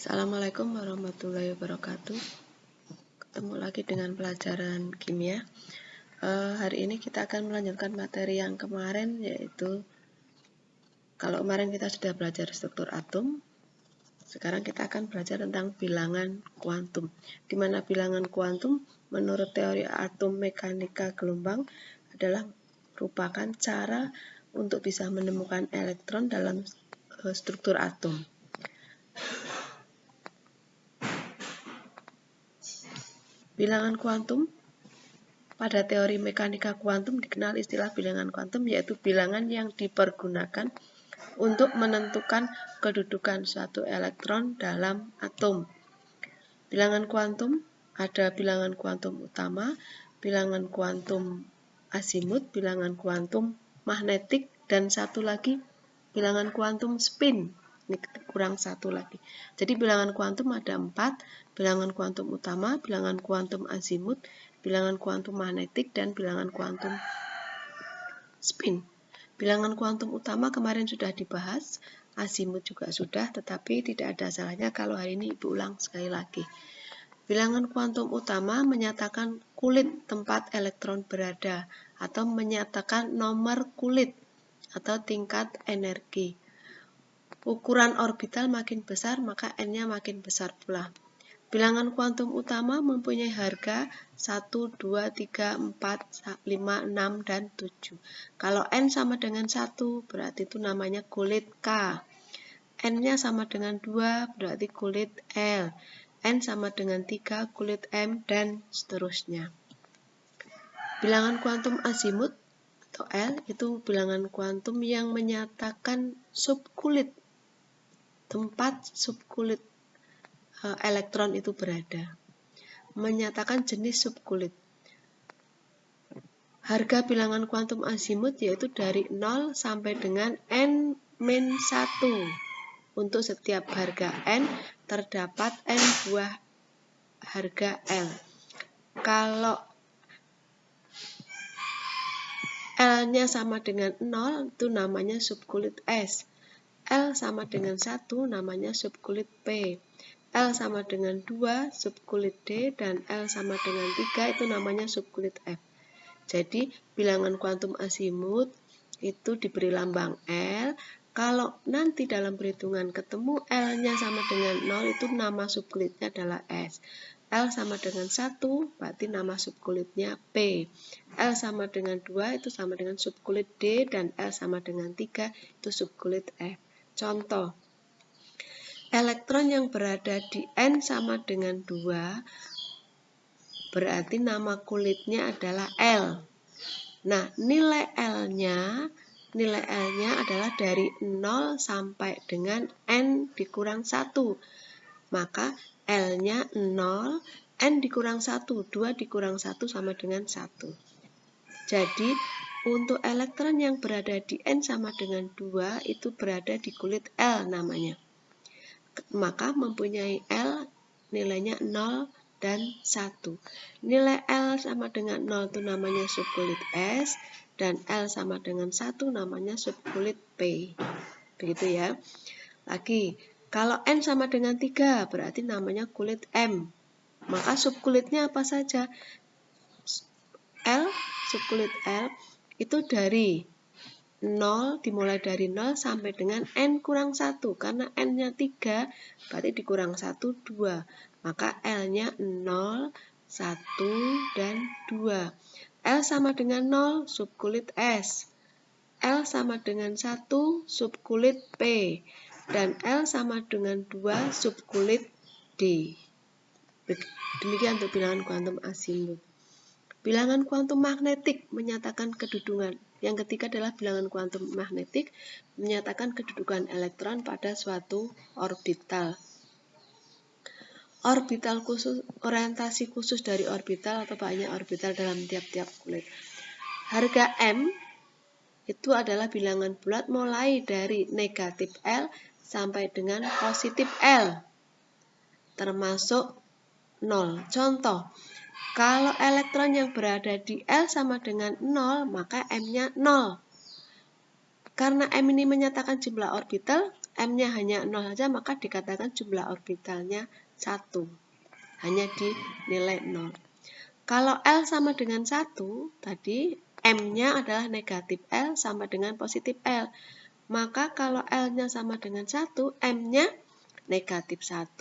Assalamualaikum warahmatullahi wabarakatuh. Ketemu lagi dengan pelajaran kimia. Hari ini kita akan melanjutkan materi yang kemarin, yaitu kalau kemarin kita sudah belajar struktur atom, sekarang kita akan belajar tentang bilangan kuantum. Di mana bilangan kuantum menurut teori atom mekanika gelombang adalah merupakan cara untuk bisa menemukan elektron dalam struktur atom. Bilangan kuantum, pada teori mekanika kuantum dikenal istilah bilangan kuantum, yaitu bilangan yang dipergunakan untuk menentukan kedudukan suatu elektron dalam atom. Bilangan kuantum ada bilangan kuantum utama, bilangan kuantum azimut, bilangan kuantum magnetik, dan satu lagi bilangan kuantum spin. Ini kurang satu lagi. Jadi bilangan kuantum ada 4, bilangan kuantum utama, bilangan kuantum azimut, bilangan kuantum magnetik, dan bilangan kuantum spin. Bilangan kuantum utama kemarin sudah dibahas, azimut juga sudah, tetapi tidak ada salahnya kalau hari ini Ibu ulang sekali lagi. Bilangan kuantum utama menyatakan kulit tempat elektron berada, atau menyatakan nomor kulit atau tingkat energi. Ukuran orbital makin besar, maka N-nya makin besar pula. Bilangan kuantum utama mempunyai harga 1, 2, 3, 4, 5, 6, dan 7. Kalau N sama dengan 1, berarti itu namanya kulit K. N-nya sama dengan 2, berarti kulit L. N sama dengan 3, kulit M, dan seterusnya. Bilangan kuantum azimut atau L itu bilangan kuantum yang menyatakan subkulit, tempat subkulit elektron itu berada, menyatakan jenis subkulit. Harga bilangan kuantum azimut yaitu dari 0 sampai dengan N-1. Untuk setiap harga N terdapat N buah harga L. Kalau L-nya sama dengan 0, itu namanya subkulit S. L sama dengan 1, namanya subkulit P. L sama dengan 2, subkulit D, dan L sama dengan 3, itu namanya subkulit F. Jadi, bilangan kuantum azimut itu diberi lambang L. Kalau nanti dalam perhitungan ketemu L-nya sama dengan 0, itu nama subkulitnya adalah S. L sama dengan 1, berarti nama subkulitnya P. L sama dengan 2, itu sama dengan subkulit D, dan L sama dengan 3, itu subkulit F. Contoh, elektron yang berada di N sama dengan 2, berarti nama kulitnya adalah L. Nah, nilai L-nya adalah dari 0 sampai dengan N dikurang 1. Maka L-nya 0, N dikurang 1, 2 dikurang 1 sama dengan 1. Jadi, untuk elektron yang berada di N sama dengan 2, itu berada di kulit L namanya. Maka mempunyai L nilainya 0 dan 1. Nilai L sama dengan 0 itu namanya subkulit S, dan L sama dengan 1 namanya subkulit P. Begitu ya. Lagi, kalau N sama dengan 3, berarti namanya kulit M. Maka subkulitnya apa saja? L, subkulit L, itu dari 0, dimulai dari 0 sampai dengan N kurang 1. Karena N-nya 3, berarti dikurang 1, 2. Maka L-nya 0, 1, dan 2. L sama dengan 0, subkulit S. L sama dengan 1, subkulit P. Dan L sama dengan 2, subkulit D. Demikian untuk bilangan kuantum azimut. Bilangan kuantum magnetik menyatakan kedudukan. Yang ketiga adalah bilangan kuantum magnetik menyatakan kedudukan elektron pada suatu orbital. Orbital khusus, orientasi khusus dari orbital atau banyak orbital dalam tiap-tiap kulit. Harga M itu adalah bilangan bulat mulai dari negatif L sampai dengan positif L, termasuk 0. Contoh, kalau elektron yang berada di L sama dengan 0, maka M-nya 0. Karena M ini menyatakan jumlah orbital, M-nya hanya 0 saja, maka dikatakan jumlah orbitalnya 1. Hanya di nilai 0. Kalau L sama dengan 1, tadi M-nya adalah negatif L sama dengan positif L. Maka kalau L-nya sama dengan 1, M-nya negatif 1,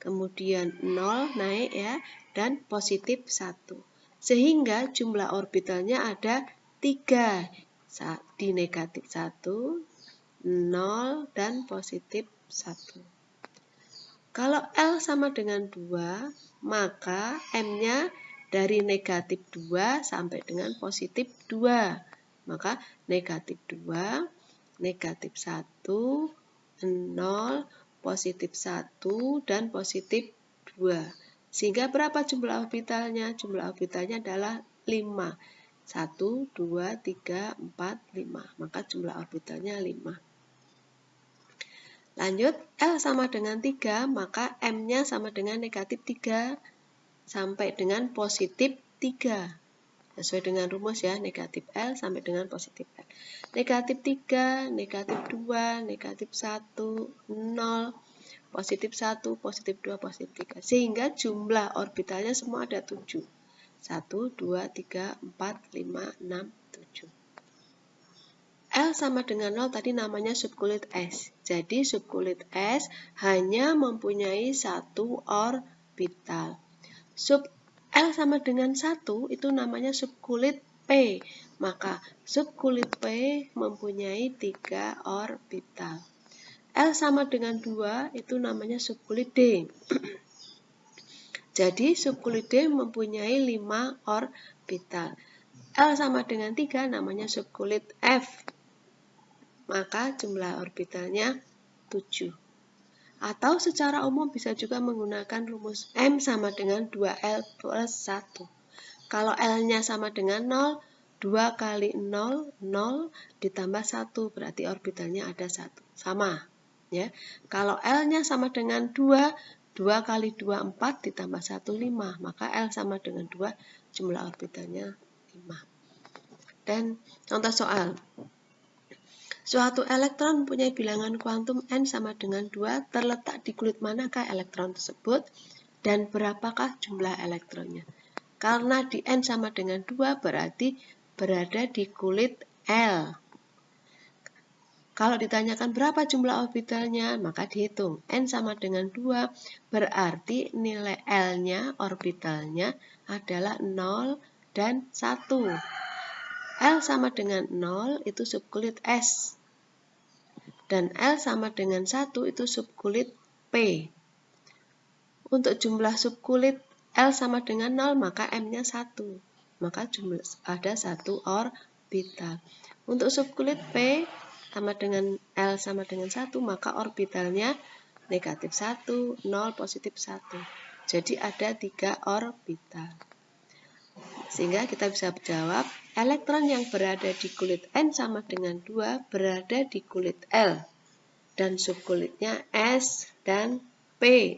kemudian 0 naik ya, dan positif 1. Sehingga jumlah orbitalnya ada 3. Di negatif 1, 0, dan positif 1. Kalau L sama dengan 2, maka M-nya dari negatif 2 sampai dengan positif 2. Maka negatif 2, negatif 1, 0, positif 1, dan positif 2. Sehingga berapa jumlah orbitalnya? Jumlah orbitalnya adalah 5. 1, 2, 3, 4, 5. Maka jumlah orbitalnya 5. Lanjut, L sama dengan 3, maka M-nya sama dengan negatif 3 sampai dengan positif 3. Sesuai dengan rumus ya, negatif L sampai dengan positif L. Negatif 3, negatif 2, negatif 1, 0, positif 1, positif 2, positif 3. Sehingga jumlah orbitalnya semua ada 7. 1, 2, 3, 4, 5, 6, 7. L sama dengan 0 tadi namanya subkulit S. Jadi subkulit S hanya mempunyai satu orbital. L sama dengan 1 itu namanya subkulit P. Maka subkulit P mempunyai 3 orbital. L sama dengan 2 itu namanya subkulit D. Jadi subkulit D mempunyai 5 orbital. L sama dengan 3 namanya subkulit F. Maka jumlah orbitalnya 7. Atau secara umum bisa juga menggunakan rumus M sama dengan 2L plus 1. Kalau L-nya sama dengan 0, 2 kali 0, 0 ditambah 1, berarti orbitalnya ada 1. Sama. Ya. Kalau L-nya sama dengan 2, 2 kali 2, 4 ditambah 1, 5. Maka L sama dengan 2, jumlah orbitalnya 5. Dan contoh soal. Suatu elektron mempunyai bilangan kuantum N sama dengan 2, terletak di kulit manakah elektron tersebut dan berapakah jumlah elektronnya? Karena di N sama dengan 2 berarti berada di kulit L. Kalau ditanyakan berapa jumlah orbitalnya, maka dihitung. N sama dengan 2 berarti nilai L-nya, orbitalnya adalah 0 dan 1. L sama dengan 0 itu subkulit S. Dan L sama dengan 1 itu subkulit P. Untuk jumlah subkulit L sama dengan 0, maka M-nya 1. Maka ada 1 orbital. Untuk subkulit P sama dengan L sama dengan 1, maka orbitalnya negatif 1, 0, positif 1. Jadi ada 3 orbital. Sehingga kita bisa jawab, elektron yang berada di kulit N sama dengan 2 berada di kulit L. Dan subkulitnya S dan P.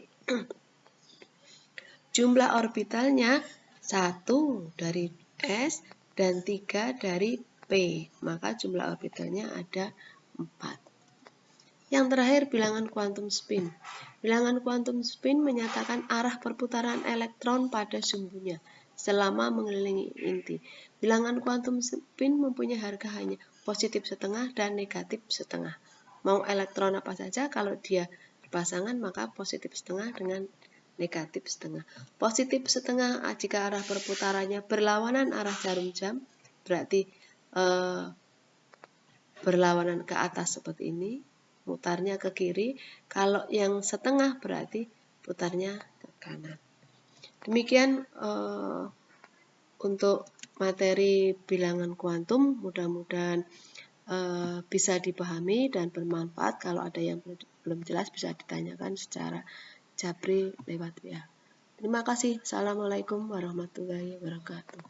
Jumlah orbitalnya 1 dari S dan 3 dari P. Maka jumlah orbitalnya ada 4. Yang terakhir, bilangan kuantum spin. Bilangan kuantum spin menyatakan arah perputaran elektron pada sumbunya selama mengelilingi inti. Bilangan kuantum spin mempunyai harga hanya positif setengah dan negatif setengah. Mau elektron apa saja, kalau dia berpasangan maka positif setengah dengan negatif setengah. Positif setengah jika arah perputarannya berlawanan arah jarum jam, berarti berlawanan ke atas seperti ini, mutarnya ke kiri. Kalau yang setengah berarti putarnya ke kanan. Demikian untuk materi bilangan kuantum, mudah-mudahan bisa dipahami dan bermanfaat. Kalau ada yang belum jelas bisa ditanyakan secara japri lewat WA. Terima kasih. Assalamualaikum warahmatullahi wabarakatuh.